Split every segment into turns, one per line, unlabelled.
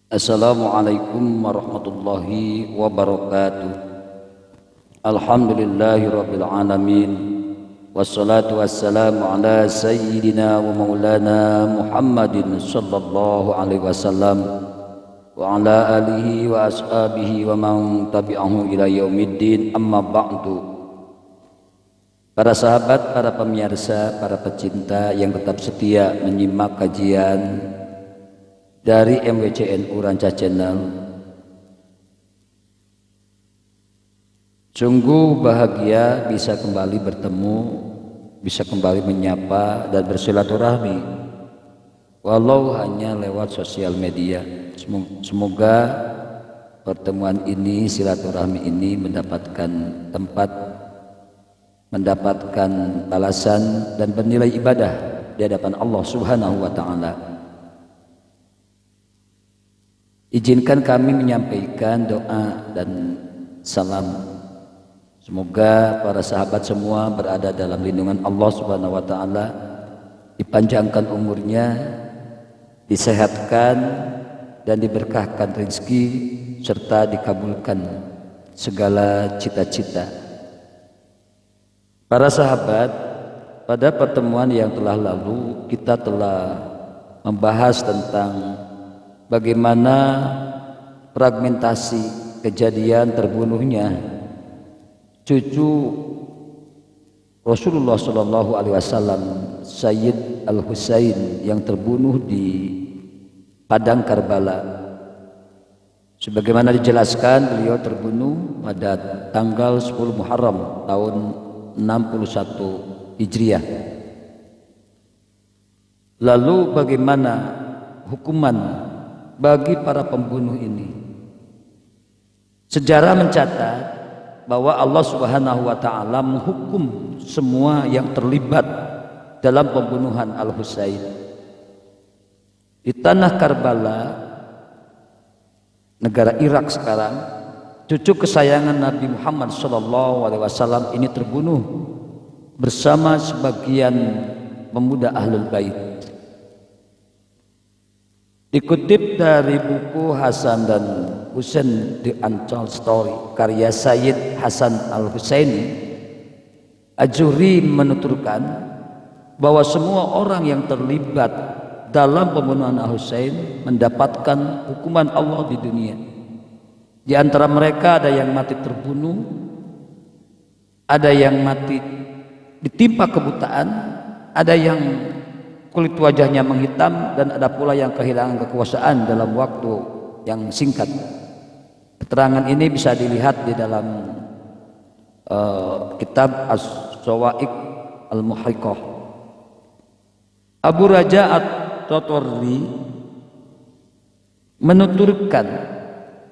Assalamualaikum warahmatullahi wabarakatuh. Alhamdulillahi rabbil alamin. Wassalatu wassalamu ala sayyidina wa maulana Muhammadin sallallahu alaihi wasallam wa ala alihi wa ashabihi wa man tabi'ahu ila yaumiddin, amma ba'du. Para sahabat, para pemirsa, para pecinta yang tetap setia menyimak kajian dari MWCNU Ranca Channel, sungguh bahagia bisa kembali bertemu, bisa kembali menyapa dan bersilaturahmi walau hanya lewat sosial media. Semoga pertemuan ini, silaturahmi ini mendapatkan tempat, mendapatkan balasan dan bernilai ibadah di hadapan Allah Subhanahu wa taala. Izinkan kami menyampaikan doa dan salam. Semoga para sahabat semua berada dalam lindungan Allah Subhanahu wa taala, dipanjangkan umurnya, disehatkan dan diberkahkan rezeki serta dikabulkan segala cita-cita. Para sahabat, pada pertemuan yang telah lalu kita telah membahas tentang bagaimana fragmentasi kejadian terbunuhnya cucu Rasulullah Shallallahu Alaihi Wasallam, Sayyid Al Husain, yang terbunuh di Padang Karbala. Sebagaimana dijelaskan, beliau terbunuh pada tanggal 10 Muharram tahun 61 Hijriah. Lalu bagaimana hukuman bagi para pembunuh ini? Sejarah mencatat bahwa Allah Subhanahu wa taala menghukum semua yang terlibat dalam pembunuhan Al-Husain. Di tanah Karbala, negara Irak sekarang, cucu kesayangan Nabi Muhammad SAW ini terbunuh bersama sebagian pemuda Ahlul Bait. Dikutip dari buku Hasan dan Husain The Untold Story karya Sayyid Hasan Al-Husaini, Ajuri menuturkan bahwa semua orang yang terlibat dalam pembunuhan Al-Husain mendapatkan hukuman Allah di dunia. Di antara mereka ada yang mati terbunuh, ada yang mati ditimpa kebutaan, ada yang kulit wajahnya menghitam, dan ada pula yang kehilangan kekuasaan dalam waktu yang singkat. Keterangan ini bisa dilihat di dalam kitab As-Sawa'iq Al-Muhriqah. Abu Raja At-Tatarri menuturkan,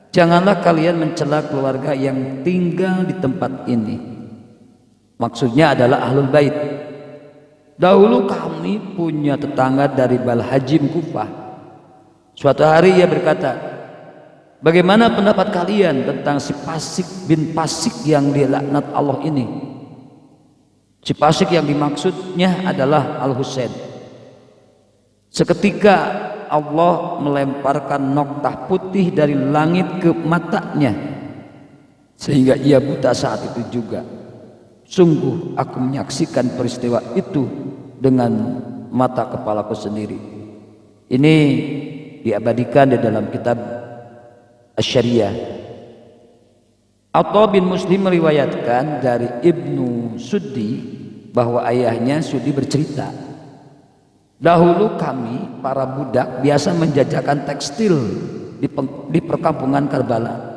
janganlah kalian mencela keluarga yang tinggal di tempat ini. Maksudnya adalah Ahlul Bait. Dahulu kami punya tetangga dari Balhajim, Kufah. Suatu hari ia berkata, bagaimana pendapat kalian tentang si Pasik bin Pasik yang dilaknat Allah ini? Si Pasik yang dimaksudnya adalah Al-Husain. Seketika Allah melemparkan noktah putih dari langit ke matanya, sehingga ia buta saat itu juga. Sungguh aku menyaksikan peristiwa itu dengan mata kepalaku sendiri. Ini diabadikan di dalam kitab Asy-Syariah. Atha bin Muslim meriwayatkan dari Ibnu Suddi bahwa ayahnya Suddi bercerita, dahulu kami para budak biasa menjajakan tekstil di perkampungan Karbala.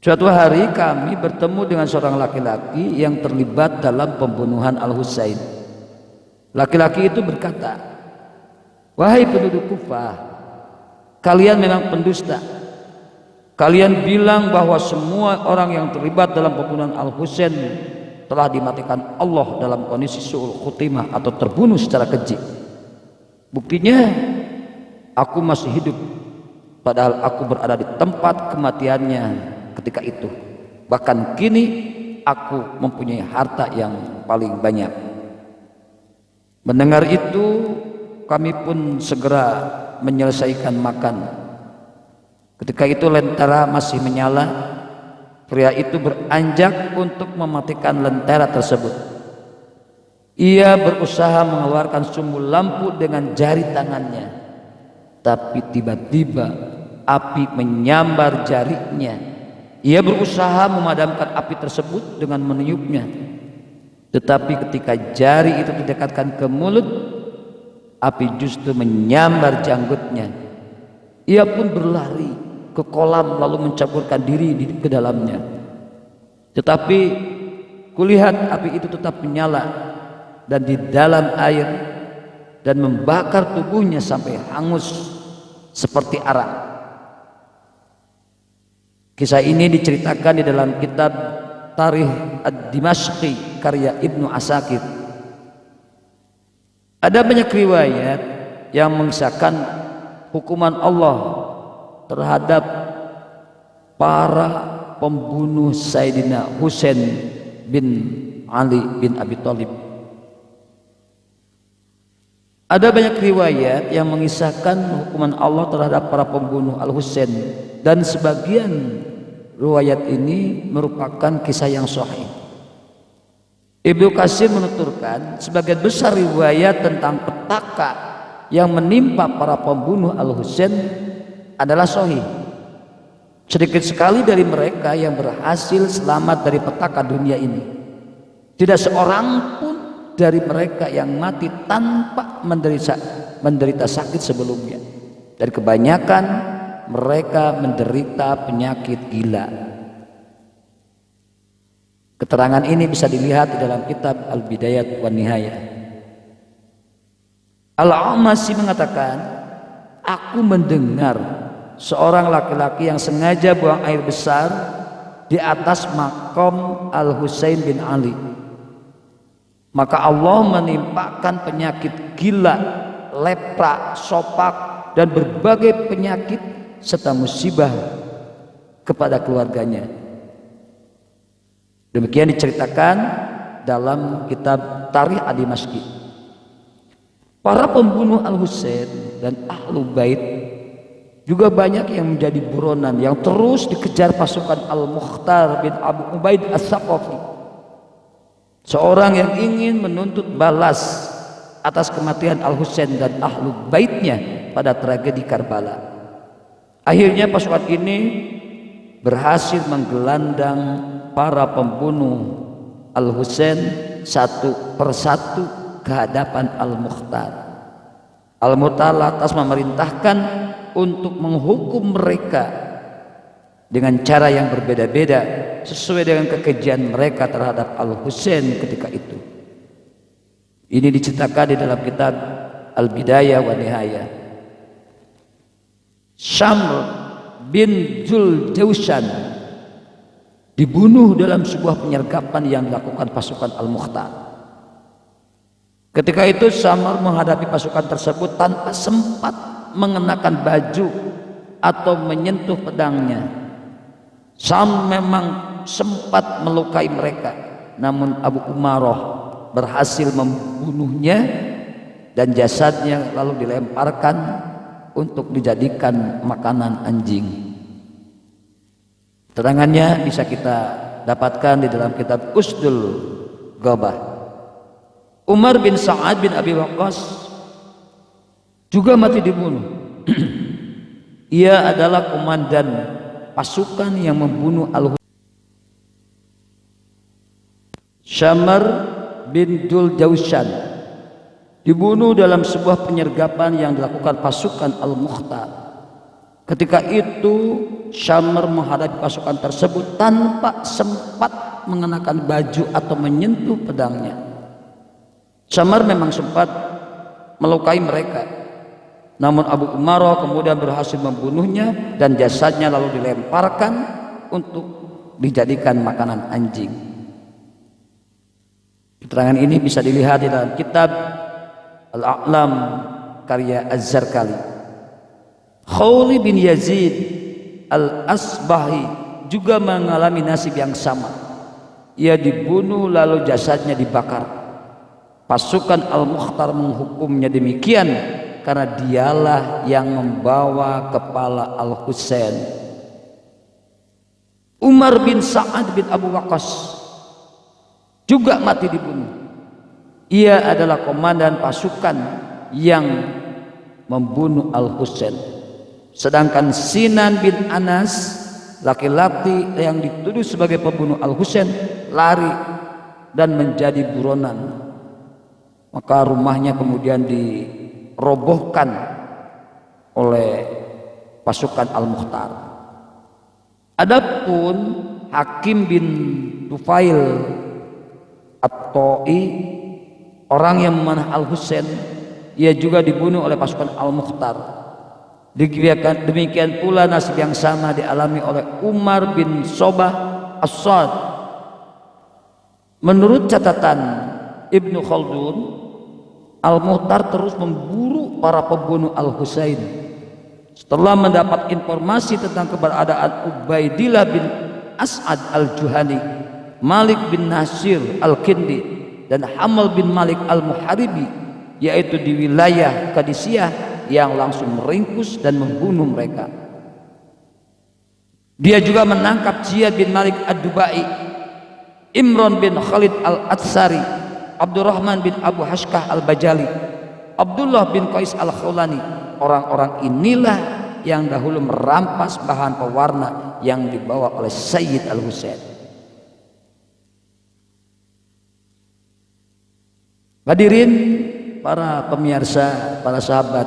Suatu hari kami bertemu dengan seorang laki-laki yang terlibat dalam pembunuhan Al-Husain. Laki-laki itu berkata, wahai penduduk Kufah, kalian memang pendusta. Kalian bilang bahwa semua orang yang terlibat dalam pembunuhan Al-Husain telah dimatikan Allah dalam kondisi su'ul khutimah atau terbunuh secara keji. Buktinya aku masih hidup, padahal aku berada di tempat kematiannya ketika itu. Bahkan kini aku mempunyai harta yang paling banyak. Mendengar itu, kami pun segera menyelesaikan makan Ketika itu lentera masih menyala, pria itu beranjak untuk mematikan lentera tersebut. Ia berusaha mengeluarkan sumbu lampu dengan jari tangannya, tapi tiba-tiba api menyambar jarinya. Ia berusaha memadamkan api tersebut dengan meniupnya, tetapi ketika jari itu didekatkan ke mulut, api justru menyambar janggutnya. Ia pun berlari ke kolam lalu mencampurkan diri ke dalamnya. Tetapi kulihat api itu tetap menyala dan di dalam air dan membakar tubuhnya sampai hangus seperti arang. Kisah ini diceritakan di dalam kitab Tarikh Ad-Dimashqi karya Ibnu Asakir. Ada banyak riwayat yang mengisahkan hukuman Allah terhadap para pembunuh Sayyidina Husain bin Ali bin Abi Thalib. Ada banyak riwayat yang mengisahkan hukuman Allah terhadap para pembunuh Al-Husain, dan sebagian riwayat ini merupakan kisah yang sahih. Ibnu Katsir menuturkan sebagian besar riwayat tentang petaka yang menimpa para pembunuh Al-Husain adalah sahih. Sedikit sekali dari mereka yang berhasil selamat dari petaka dunia ini. Tidak seorang pun dari mereka yang mati tanpa menderita sakit sebelumnya. Dan kebanyakan mereka menderita penyakit gila. Keterangan ini bisa dilihat di dalam kitab Al-Bidayah wan Nihayah. Al-Amasi mengatakan, aku mendengar seorang laki-laki yang sengaja buang air besar di atas makam Al-Husain bin Ali. Maka Allah menimpakan penyakit gila, lepra, sopak, dan berbagai penyakit serta musibah kepada keluarganya. Demikian diceritakan dalam kitab Tarikh Ad-Dimashqi. Para pembunuh Al-Husain dan Ahlu Bait juga banyak yang menjadi buronan yang terus dikejar pasukan Al-Mukhtar bin Abu Ubaid As-Saqafi, seorang yang ingin menuntut balas atas kematian Al-Husain dan Ahlu Baitnya pada tragedi Karbala. Akhirnya pasukan ini berhasil menggelandang para pembunuh Al-Husain satu persatu ke hadapan Al-Mukhtar. Al-Mukhtar lantas memerintahkan untuk menghukum mereka dengan cara yang berbeda-beda sesuai dengan kekejian mereka terhadap Al-Husain ketika itu. Ini diceritakan di dalam kitab Al-Bidayah wan Nihayah. Syamr bin Juljawshan dibunuh dalam sebuah penyergapan yang dilakukan pasukan Al-Mukhtar. Ketika itu Syamr menghadapi pasukan tersebut tanpa sempat mengenakan baju atau menyentuh pedangnya. Syamr memang sempat melukai mereka, namun Abu Umarah berhasil membunuhnya dan jasadnya lalu dilemparkan untuk dijadikan makanan anjing. Keterangannya bisa kita dapatkan di dalam kitab Usdul Ghabah. Umar bin Sa'ad bin Abi Waqqas juga mati dibunuh. Ia adalah komandan pasukan yang membunuh Al-Husain. Syamr bin Juljawshan dibunuh dalam sebuah penyergapan yang dilakukan pasukan Al-Mukhtar. Ketika itu Syamr menghadapi pasukan tersebut tanpa sempat mengenakan baju atau menyentuh pedangnya. Syamr memang sempat melukai mereka, namun Abu Umarah kemudian berhasil membunuhnya dan jasadnya lalu dilemparkan untuk dijadikan makanan anjing. Keterangan ini bisa dilihat di dalam kitab Al-A'lam karya Az-Zarkali. Khawli bin Yazid Al-Asbahi juga mengalami nasib yang sama. Ia dibunuh lalu jasadnya dibakar. Pasukan Al-Mukhtar menghukumnya demikian karena dialah yang membawa kepala Al-Husain. Umar bin Sa'ad bin Abu Waqqas juga mati dibunuh. Ia adalah komandan pasukan yang membunuh Al-Husain. Sedangkan Sinan bin Anas, laki-laki yang dituduh sebagai pembunuh Al-Husain, lari dan menjadi buronan. Maka rumahnya kemudian dirobohkan oleh pasukan Al-Mukhtar. Adapun Hakim bin Tufail At-Ta'i, orang yang memanah Al-Husain, ia juga dibunuh oleh pasukan Al-Mukhtar. Demikian pula nasib yang sama dialami oleh Umar bin Sobah As-Sad. Menurut catatan Ibnu Khaldun, Al-Mukhtar terus memburu para pembunuh Al-Husain. Setelah mendapat informasi tentang keberadaan Ubaidillah bin As'ad Al-Juhani, Malik bin Nasir Al-Kindi, dan Hamal bin Malik Al-Muharibi, yaitu di wilayah Qadisiyah, yang langsung meringkus dan membunuh mereka. Dia juga menangkap Ziyad bin Malik Ad-Dubai, Imran bin Khalid Al-Atsari, Abdurrahman bin Abu Hashkah Al-Bajali, Abdullah bin Qais Al-Khawlani. Orang-orang inilah yang dahulu merampas bahan pewarna yang dibawa oleh Sayyid Al-Husain. Hadirin para pemirsa, para sahabat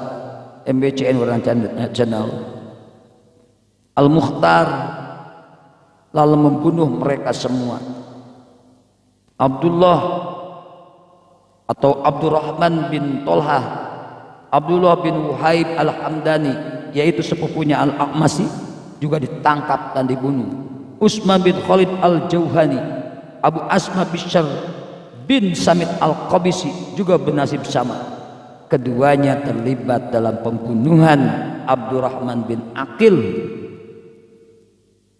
MBCN World Channel, Al-Mukhtar lalu membunuh mereka semua. Abdullah atau Abdurrahman bin Tolhah, Abdullah bin Wuhaib Al-Hamdani, yaitu sepupunya Al-A'masi, juga ditangkap dan dibunuh. Utsman bin Khalid Al-Jauhani, Abu Asma Bishr bin Samit Al-Qabisi juga bernasib sama. Keduanya terlibat dalam pembunuhan Abdurrahman bin Aqil,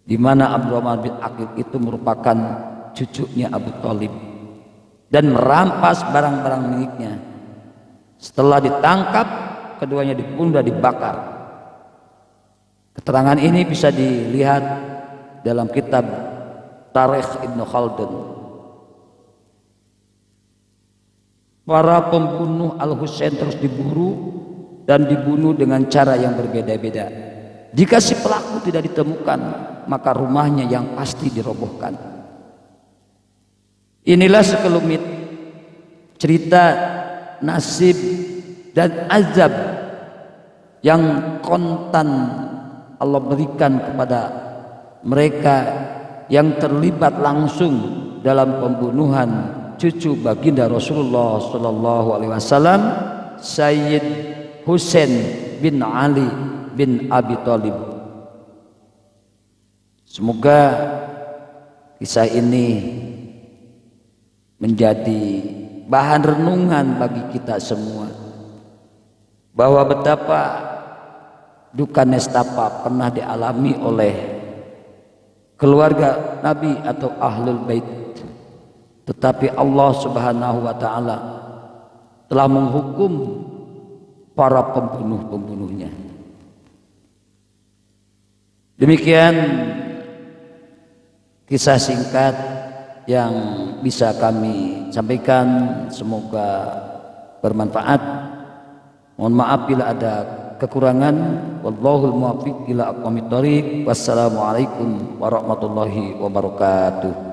di mana Abdurrahman bin Aqil itu merupakan cucunya Abu Thalib, dan merampas barang-barang miliknya. Setelah ditangkap, keduanya dibunuh dan dibakar. Keterangan ini bisa dilihat dalam kitab Tarikh Ibnu Khaldun. Para pembunuh Al-Husain terus diburu dan dibunuh dengan cara yang berbeda-beda. Jika si pelaku tidak ditemukan, maka rumahnya yang pasti dirobohkan. Inilah sekelumit cerita nasib dan azab yang kontan Allah berikan kepada mereka yang terlibat langsung dalam pembunuhan cucu baginda Rasulullah sallallahu alaihi wasallam, Sayyid Husain bin Ali bin Abi Thalib. Semoga kisah ini menjadi bahan renungan bagi kita semua, bahwa betapa duka nestapa pernah dialami oleh keluarga Nabi atau Ahlul Bait, tetapi Allah Subhanahu wa taala telah menghukum para pembunuh-pembunuhnya. Demikian kisah singkat yang bisa kami sampaikan, semoga bermanfaat. Mohon maaf bila ada kekurangan. Wallahul muwaffiq ila aqwamit thoriq. Wassalamualaikum warahmatullahi wabarakatuh.